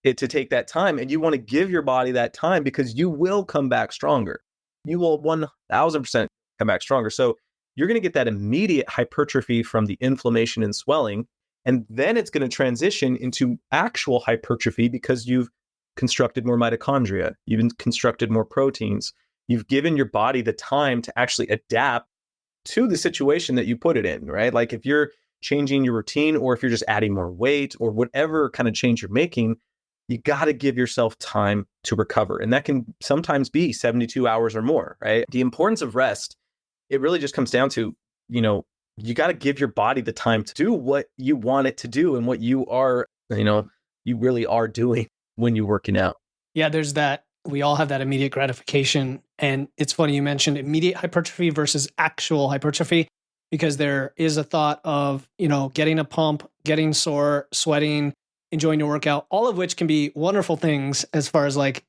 it to take that time and you want to give your body that time because you will come back stronger. You will 1000% come back stronger. So you're going to get that immediate hypertrophy from the inflammation and swelling. And then it's going to transition into actual hypertrophy because you've constructed more mitochondria. You've constructed more proteins. You've given your body the time to actually adapt to the situation that you put it in, right? Like if you're changing your routine or if you're just adding more weight or whatever kind of change you're making, you got to give yourself time to recover. And that can sometimes be 72 hours or more, right? The importance of rest, it really just comes down to, you know, you got to give your body the time to do what you want it to do and what you are, you know, you really are doing when you're working out. Yeah, there's that. We all have that immediate gratification. And it's funny you mentioned immediate hypertrophy versus actual hypertrophy, because there is a thought of, you know, getting a pump, getting sore, sweating, enjoying your workout, all of which can be wonderful things as far as like,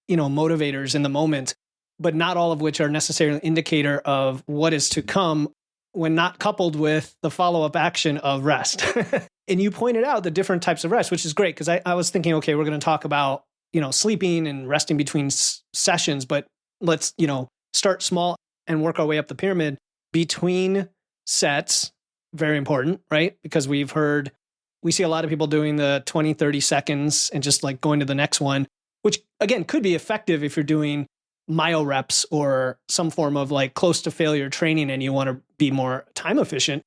you know, motivators in the moment, but not all of which are necessarily an indicator of what is to come when not coupled with the follow-up action of rest. And you pointed out the different types of rest, which is great because I was thinking, okay, we're going to talk about, you know, sleeping and resting between sessions, but let's, you know, start small and work our way up the pyramid. between sets, very important, right? Because we see a lot of people doing the 20, 30 seconds and just like going to the next one, which again could be effective if you're doing myo reps or some form of like close to failure training and you want to be more time efficient.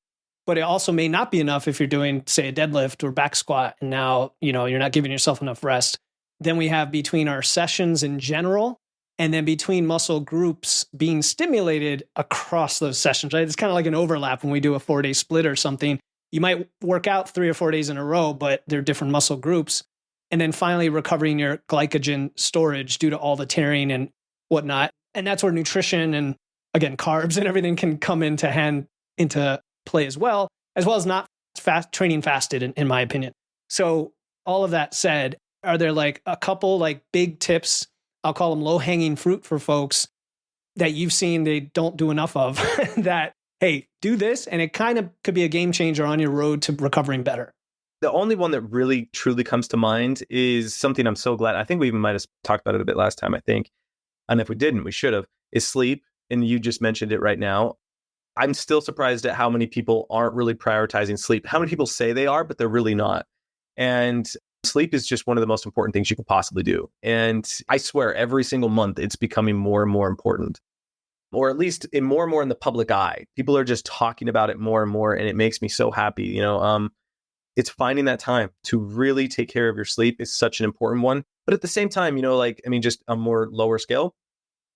But it also may not be enough if you're doing, say, a deadlift or back squat, and now, you're not giving yourself enough rest. Then we have between our sessions in general, and then between muscle groups being stimulated across those sessions, right? It's kind of like an overlap when we do a 4-day split or something. You might work out 3 or 4 days in a row, but they're different muscle groups. And then finally recovering your glycogen storage due to all the tearing and whatnot. And that's where nutrition and, again, carbs and everything can come into play as well as not training fasted, in my opinion. So all of that said, are there like a couple like big tips, I'll call them low-hanging fruit for folks that you've seen they don't do enough of that, hey, do this and it kind of could be a game changer on your road to recovering better? The only one that really truly comes to mind is something I'm so glad, I think we even might have talked about it a bit last time, I think. And if we didn't, we should have, is sleep. And you just mentioned it right now. I'm still surprised at how many people aren't really prioritizing sleep. How many people say they are, but they're really not. And sleep is just one of the most important things you could possibly do. And I swear every single month, it's becoming more and more important, or at least more and more in the public eye. People are just talking about it more and more. And it makes me so happy. It's finding that time to really take care of your sleep is such an important one. But at the same time, just a more lower scale,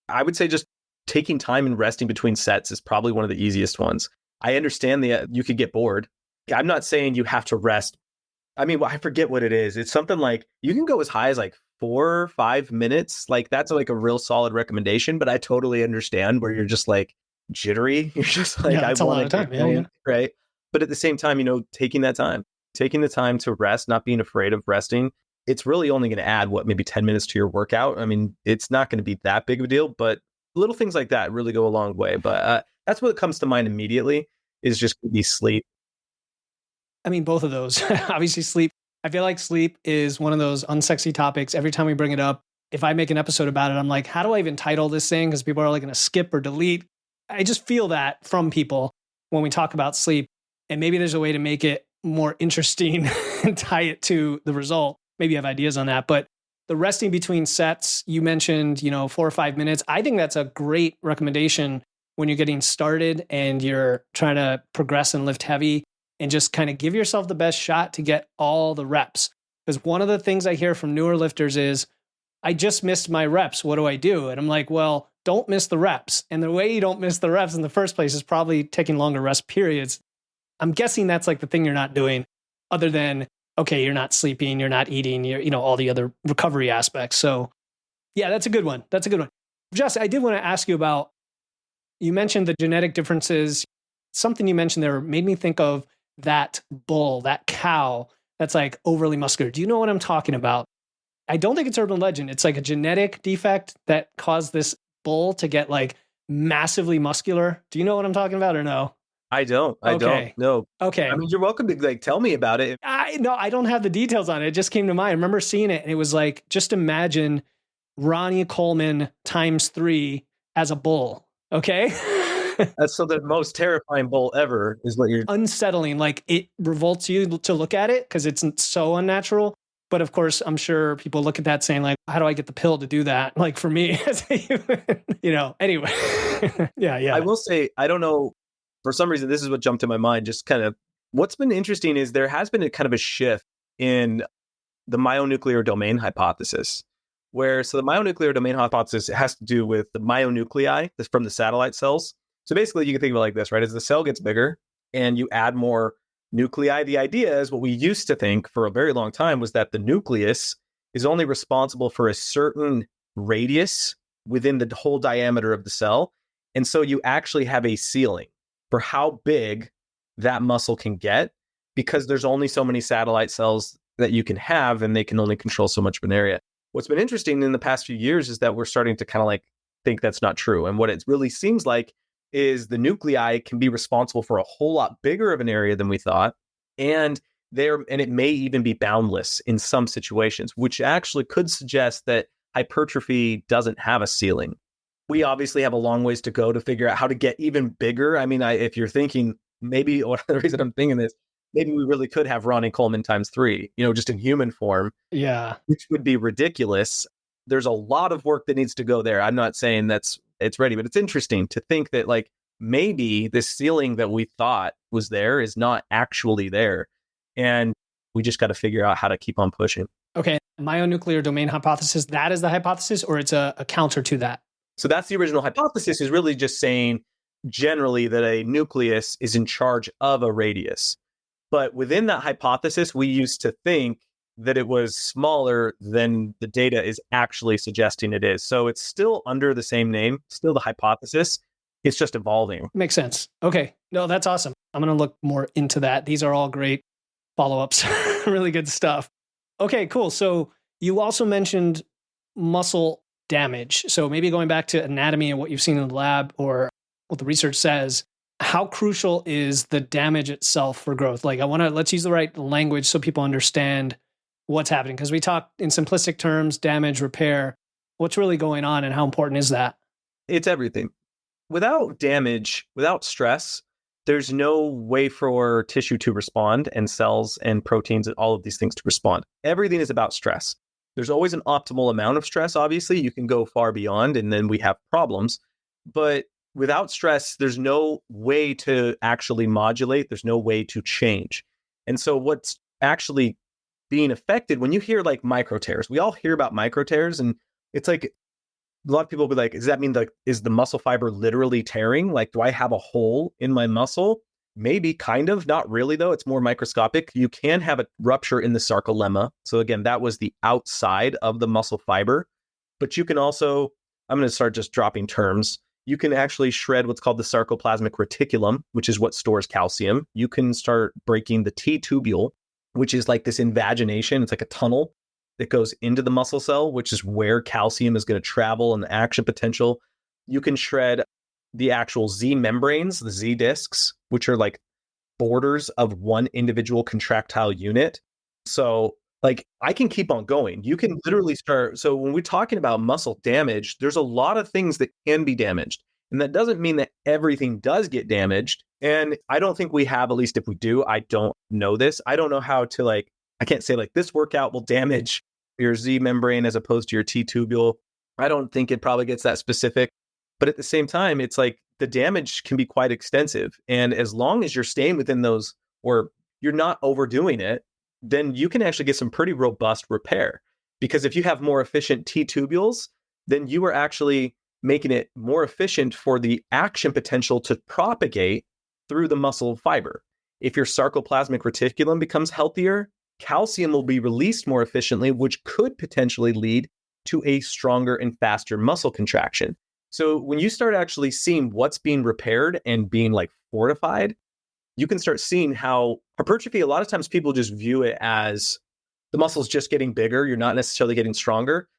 I would say just taking time and resting between sets is probably one of the easiest ones. I understand that you could get bored. I'm not saying you have to rest. I forget what it is. It's something like you can go as high as like 4 or 5 minutes. Like that's like a real solid recommendation, but I totally understand where you're just like jittery. You're just like, I want a lot of time. Yeah. Right. But at the same time, taking the time to rest, not being afraid of resting, it's really only going to add maybe 10 minutes to your workout. It's not going to be that big of a deal, but little things like that really go a long way. But that's what comes to mind immediately is just be sleep. Both of those. Obviously, sleep. I feel like sleep is one of those unsexy topics. Every time we bring it up, if I make an episode about it, I'm like, how do I even title this thing? Because people are like going to skip or delete. I just feel that from people when we talk about sleep. And maybe there's a way to make it more interesting and tie it to the result. Maybe you have ideas on that. But the resting between sets, you mentioned, 4 or 5 minutes. I think that's a great recommendation when you're getting started and you're trying to progress and lift heavy, and just kind of give yourself the best shot to get all the reps. Because one of the things I hear from newer lifters is, I just missed my reps. What do I do? And I'm like, well, don't miss the reps. And the way you don't miss the reps in the first place is probably taking longer rest periods. I'm guessing that's like the thing you're not doing, other than, okay, you're not sleeping, you're not eating, you're, all the other recovery aspects. So yeah, that's a good one. Jess, I did want to ask you about, you mentioned the genetic differences. Something you mentioned there made me think of that bull, that cow that's like overly muscular. Do you know what I'm talking about? I don't think it's urban legend. It's like a genetic defect that caused this bull to get like massively muscular. Do you know what I'm talking about or no? I don't. No. Okay. You're welcome to like tell me about it. I don't have the details on it. It just came to mind. I remember seeing it and it was like, just imagine Ronnie Coleman times 3 as a bull. Okay. That's so the most terrifying bull ever is what you're unsettling. Like it revolts you to look at it because it's so unnatural. But of course, I'm sure people look at that saying like, how do I get the pill to do that? Like for me as a human, anyway. Yeah. I will say, I don't know. For some reason, this is what jumped to my mind. Just kind of what's been interesting is there has been a kind of a shift in the myonuclear domain hypothesis, so the myonuclear domain hypothesis has to do with the myonuclei from the satellite cells. So basically, you can think of it like this, right? As the cell gets bigger and you add more nuclei, the idea is what we used to think for a very long time was that the nucleus is only responsible for a certain radius within the whole diameter of the cell. And so you actually have a ceiling for how big that muscle can get, because there's only so many satellite cells that you can have, and they can only control so much of an area. What's been interesting in the past few years is that we're starting to kind of like think that's not true. And what it really seems like is the nuclei can be responsible for a whole lot bigger of an area than we thought. And it may even be boundless in some situations, which actually could suggest that hypertrophy doesn't have a ceiling. We obviously have a long ways to go to figure out how to get even bigger. I mean, if you're thinking maybe, or the reason I'm thinking this, maybe we really could have Ronnie Coleman times 3, just in human form. Yeah. Which would be ridiculous. There's a lot of work that needs to go there. I'm not saying it's ready, but it's interesting to think that like maybe this ceiling that we thought was there is not actually there. And we just got to figure out how to keep on pushing. Okay. Myonuclear domain hypothesis, that is the hypothesis, or it's a counter to that? So that's the original hypothesis, is really just saying generally that a nucleus is in charge of a radius. But within that hypothesis, we used to think that it was smaller than the data is actually suggesting it is. So it's still under the same name, still the hypothesis. It's just evolving. Makes sense. Okay. No, that's awesome. I'm going to look more into that. These are all great follow-ups. Really good stuff. Okay, cool. So you also mentioned muscle damage. So maybe going back to anatomy and what you've seen in the lab or what the research says, how crucial is the damage itself for growth? Like let's use the right language so people understand what's happening. Because we talk in simplistic terms, damage, repair. What's really going on and how important is that? It's everything. Without damage, without stress, there's no way for tissue to respond and cells and proteins and all of these things to respond. Everything is about stress. There's always an optimal amount of stress, obviously. You can go far beyond and then we have problems. But without stress, there's no way to actually modulate. There's no way to change. And so what's actually being affected when you hear like micro tears, we all hear about micro tears, and it's like a lot of people will be like, does that mean is the muscle fiber literally tearing? Like, do I have a hole in my muscle? Maybe, kind of, not really though. It's more microscopic. You can have a rupture in the sarcolemma. So again, that was the outside of the muscle fiber. But you can also, I'm going to start just dropping terms. You can actually shred what's called the sarcoplasmic reticulum, which is what stores calcium. You can start breaking the T-tubule, which is like this invagination. It's like a tunnel that goes into the muscle cell, which is where calcium is going to travel and the action potential. You can shred the actual Z membranes, the Z discs, which are like borders of one individual contractile unit. So like I can keep on going. You can literally start. So when we're talking about muscle damage, there's a lot of things that can be damaged. And that doesn't mean that everything does get damaged. And I don't think we have, at least if we do, I don't know this. I don't know how to I can't say this workout will damage your Z membrane as opposed to your T-tubule. I don't think it probably gets that specific. But at the same time, it's like the damage can be quite extensive. And as long as you're staying within those, or you're not overdoing it, then you can actually get some pretty robust repair. Because if you have more efficient T-tubules, then you are actually making it more efficient for the action potential to propagate through the muscle fiber. If your sarcoplasmic reticulum becomes healthier, calcium will be released more efficiently, which could potentially lead to a stronger and faster muscle contraction. So when you start actually seeing what's being repaired and being fortified, you can start seeing how hypertrophy, a lot of times people just view it as the muscle's just getting bigger. You're not necessarily getting stronger,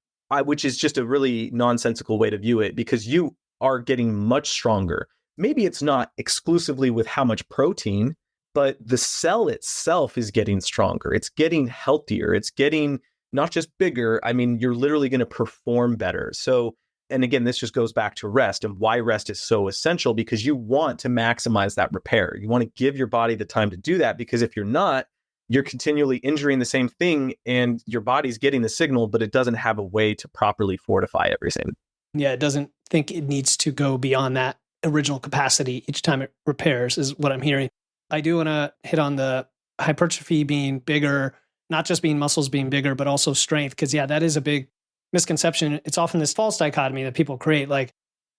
which is just a really nonsensical way to view it, because you are getting much stronger. Maybe it's not exclusively with how much protein, but the cell itself is getting stronger. It's getting healthier. It's getting not just bigger. I mean, you're literally going to perform better. So, and again, this just goes back to rest and why rest is so essential, because you want to maximize that repair. You want to give your body the time to do that, because if you're not, you're continually injuring the same thing and your body's getting the signal, but it doesn't have a way to properly fortify everything. Yeah, it doesn't think it needs to go beyond that original capacity each time it repairs, is what I'm hearing. I do want to hit on the hypertrophy being bigger, not just being muscles being bigger, but also strength. Because that is a big misconception. It's often this false dichotomy that people create. Like,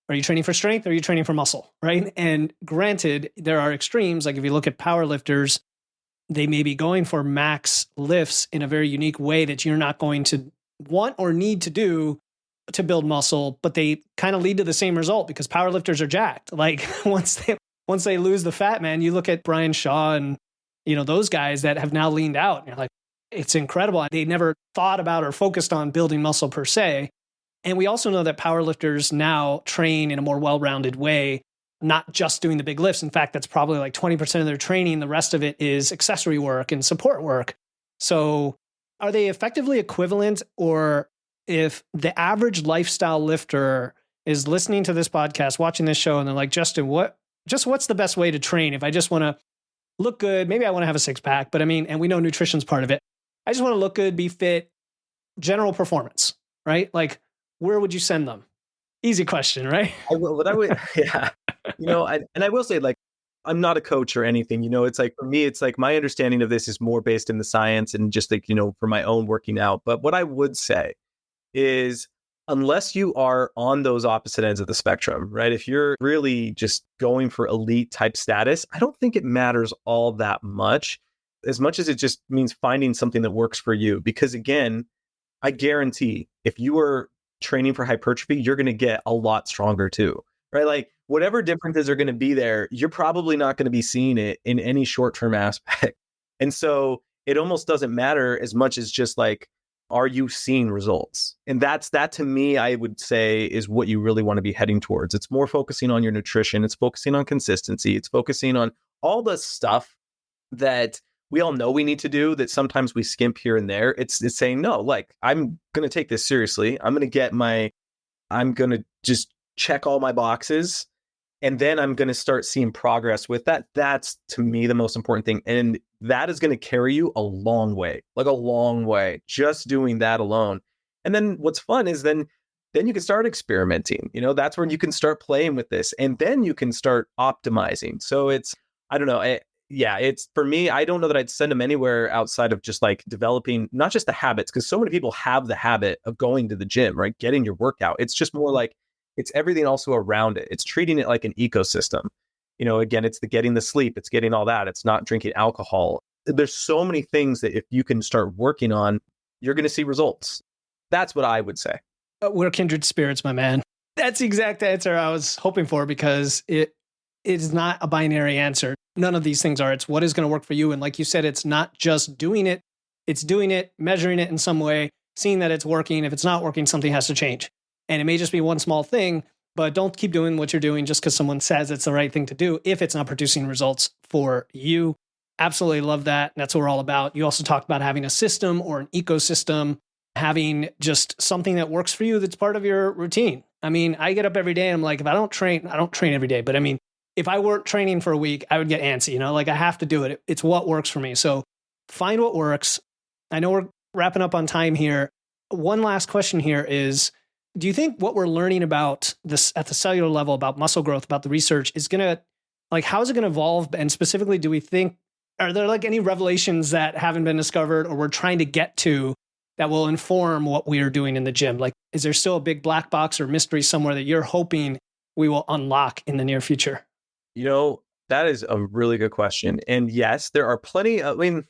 are you training for strength or are you training for muscle, right? And granted, there are extremes. Like if you look at power lifters, they may be going for max lifts in a very unique way that you're not going to want or need to do to build muscle, but they kind of lead to the same result because power lifters are jacked. Like once they lose the fat, man, you look at Brian Shaw and those guys that have now leaned out, and you're like, it's incredible. They never thought about or focused on building muscle per se. And we also know that power lifters now train in a more well-rounded way, not just doing the big lifts. In fact, that's probably 20% of their training. The rest of it is accessory work and support work. So are they effectively equivalent? Or if the average lifestyle lifter is listening to this podcast, watching this show, and they're like, Justin, what's the best way to train if I just want to look good? Maybe I want to have a six pack, but I mean, and we know nutrition's part of it. I just want to look good, be fit, general performance, right? Like, where would you send them? Easy question, right? Yeah. I will say, like, I'm not a coach or anything, it's like, for me, it's like my understanding of this is more based in the science and just like, for my own working out. But what I would say is, unless you are on those opposite ends of the spectrum, right? If you're really just going for elite type status, I don't think it matters all that much as it just means finding something that works for you. Because again, I guarantee if you are training for hypertrophy, you're going to get a lot stronger too, right? Like, whatever differences are going to be there, you're probably not going to be seeing it in any short-term aspect. And so it almost doesn't matter as much as just like, are you seeing results? And that to me, I would say, is what you really want to be heading towards. It's more focusing on your nutrition. It's focusing on consistency. It's focusing on all the stuff that we all know we need to do that sometimes we skimp here and there. It's saying, no, like, I'm going to take this seriously. I'm going to just check all my boxes. And then I'm going to start seeing progress with that. That's, to me, the most important thing. And that is going to carry you a long way, just doing that alone. And then what's fun is then you can start experimenting. That's when you can start playing with this, and then you can start optimizing. So it's, I don't know. It's, for me, I don't know that I'd send them anywhere outside of just like developing not just the habits, because so many people have the habit of going to the gym, right? Getting your workout. It's just more like, it's everything also around it. It's treating it like an ecosystem. Again, it's the getting the sleep, it's getting all that. It's not drinking alcohol. There's so many things that if you can start working on, you're going to see results. That's what I would say. We're kindred spirits, my man. That's the exact answer I was hoping for, because it is not a binary answer. None of these things are. It's what is going to work for you. And like you said, it's not just doing it. It's doing it, measuring it in some way, seeing that it's working. If it's not working, something has to change. And it may just be one small thing, but don't keep doing what you're doing just because someone says it's the right thing to do if it's not producing results for you. Absolutely love that. That's what we're all about. You also talked about having a system or an ecosystem, having just something that works for you that's part of your routine. I mean, I get up every day and I'm like, if I don't train every day, but I mean, if I weren't training for a week, I would get antsy, like I have to do it. It's what works for me. So find what works. I know we're wrapping up on time here. One last question here is, do you think what we're learning about this at the cellular level, about muscle growth, about the research is going to, like, how is it going to evolve? And specifically, do we think, are there like any revelations that haven't been discovered or we're trying to get to that will inform what we are doing in the gym? Like, is there still a big black box or mystery somewhere that you're hoping we will unlock in the near future? That is a really good question. And yes, there are plenty. I mean,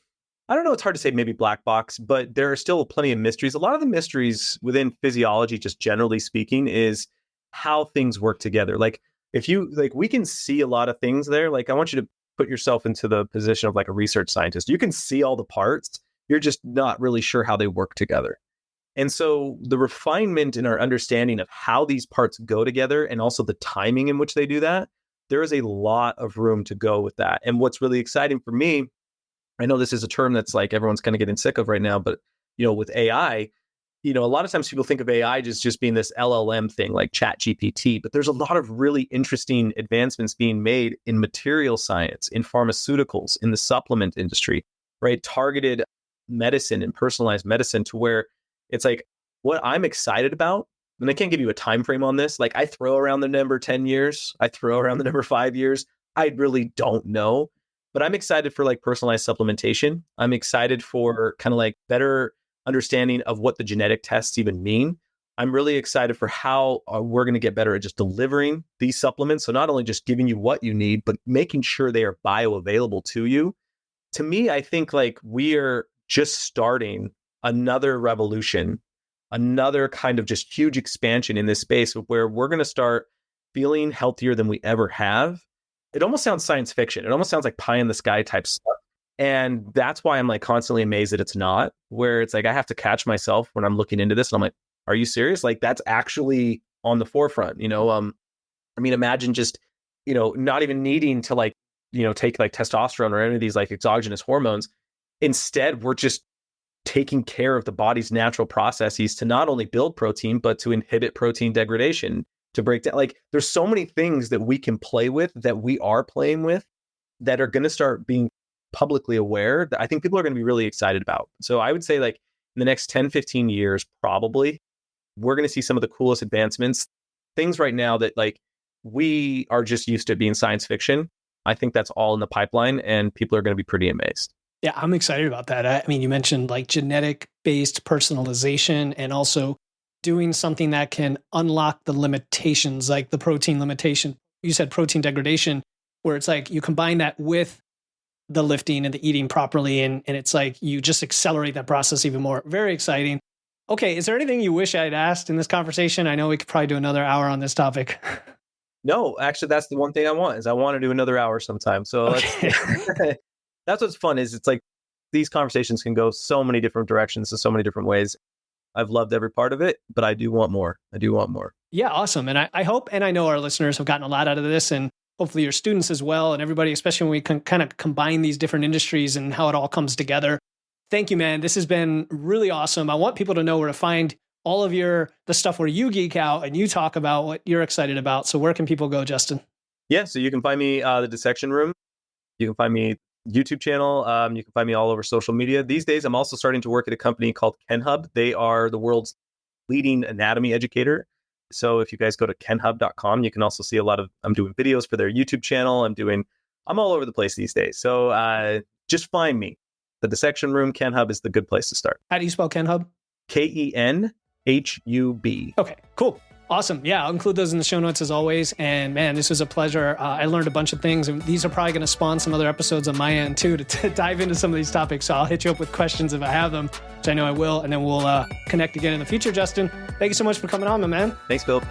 I don't know, it's hard to say maybe black box, but there are still plenty of mysteries. A lot of the mysteries within physiology, just generally speaking, is how things work together. Like, if you, like, we can see a lot of things there. Like, I want you to put yourself into the position of like a research scientist. You can see all the parts. You're just not really sure how they work together. And so the refinement in our understanding of how these parts go together and also the timing in which they do that, there is a lot of room to go with that. And what's really exciting for me, I know this is a term that's like everyone's kind of getting sick of right now, but with AI, a lot of times people think of AI just being this LLM thing like Chat GPT, but there's a lot of really interesting advancements being made in material science, in pharmaceuticals, in the supplement industry, right? Targeted medicine and personalized medicine, to where it's like, what I'm excited about, and I can't give you a time frame on this, like I throw around the number 10 years, I throw around the number 5 years, I really don't know. But I'm excited for like personalized supplementation. I'm excited for kind of like better understanding of what the genetic tests even mean. I'm really excited for how we're going to get better at just delivering these supplements. So not only just giving you what you need, but making sure they are bioavailable to you. To me, I think like we are just starting another revolution, another kind of just huge expansion in this space where we're going to start feeling healthier than we ever have. It almost sounds science fiction. It almost sounds like pie in the sky type stuff. And that's why I'm like constantly amazed that it's not, where it's like, I have to catch myself when I'm looking into this. And I'm like, are you serious? Like, that's actually on the forefront, I mean, imagine just, not even needing to like, take like testosterone or any of these like exogenous hormones. Instead, we're just taking care of the body's natural processes to not only build protein, but to inhibit protein degradation, to break down. Like there's so many things that we can play with, that we are playing with, that are going to start being publicly aware, that I think people are going to be really excited about. So I would say like in the next 10, 15 years, probably, we're going to see some of the coolest advancements, things right now that like we are just used to being science fiction. I think that's all in the pipeline and people are going to be pretty amazed. Yeah, I'm excited about that. I mean, you mentioned like genetic-based personalization and also doing something that can unlock the limitations, like the protein limitation. You said protein degradation, where it's like you combine that with the lifting and the eating properly, and it's like you just accelerate that process even more. Very exciting. Okay, is there anything you wish I'd asked in this conversation? I know we could probably do another hour on this topic. No, actually, that's the one thing I want to do another hour sometime. So Okay. that's what's fun is it's like these conversations can go so many different directions in so many different ways. I've loved every part of it, but I do want more. Yeah, awesome. And I hope, and I know our listeners have gotten a lot out of this, and hopefully your students as well, and everybody, especially when we can kind of combine these different industries and how it all comes together. Thank you, man. This has been really awesome. I want people to know where to find all of the stuff where you geek out and you talk about what you're excited about. So where can people go, Justin? Yeah, so you can find me the Dissection Room. You can find me YouTube channel. You can find me all over social media. These days, I'm also starting to work at a company called KenHub. They are the world's leading anatomy educator. So if you guys go to kenhub.com, you can also see I'm doing videos for their YouTube channel. I'm all over the place these days. So just find me. The Dissection Room, KenHub is the good place to start. How do you spell KenHub? KenHub. Okay, cool. Awesome. Yeah, I'll include those in the show notes as always. And man, this was a pleasure. I learned a bunch of things, and these are probably going to spawn some other episodes on my end too to dive into some of these topics. So I'll hit you up with questions if I have them, which I know I will. And then we'll connect again in the future, Justin. Thank you so much for coming on, my man. Thanks, Bill.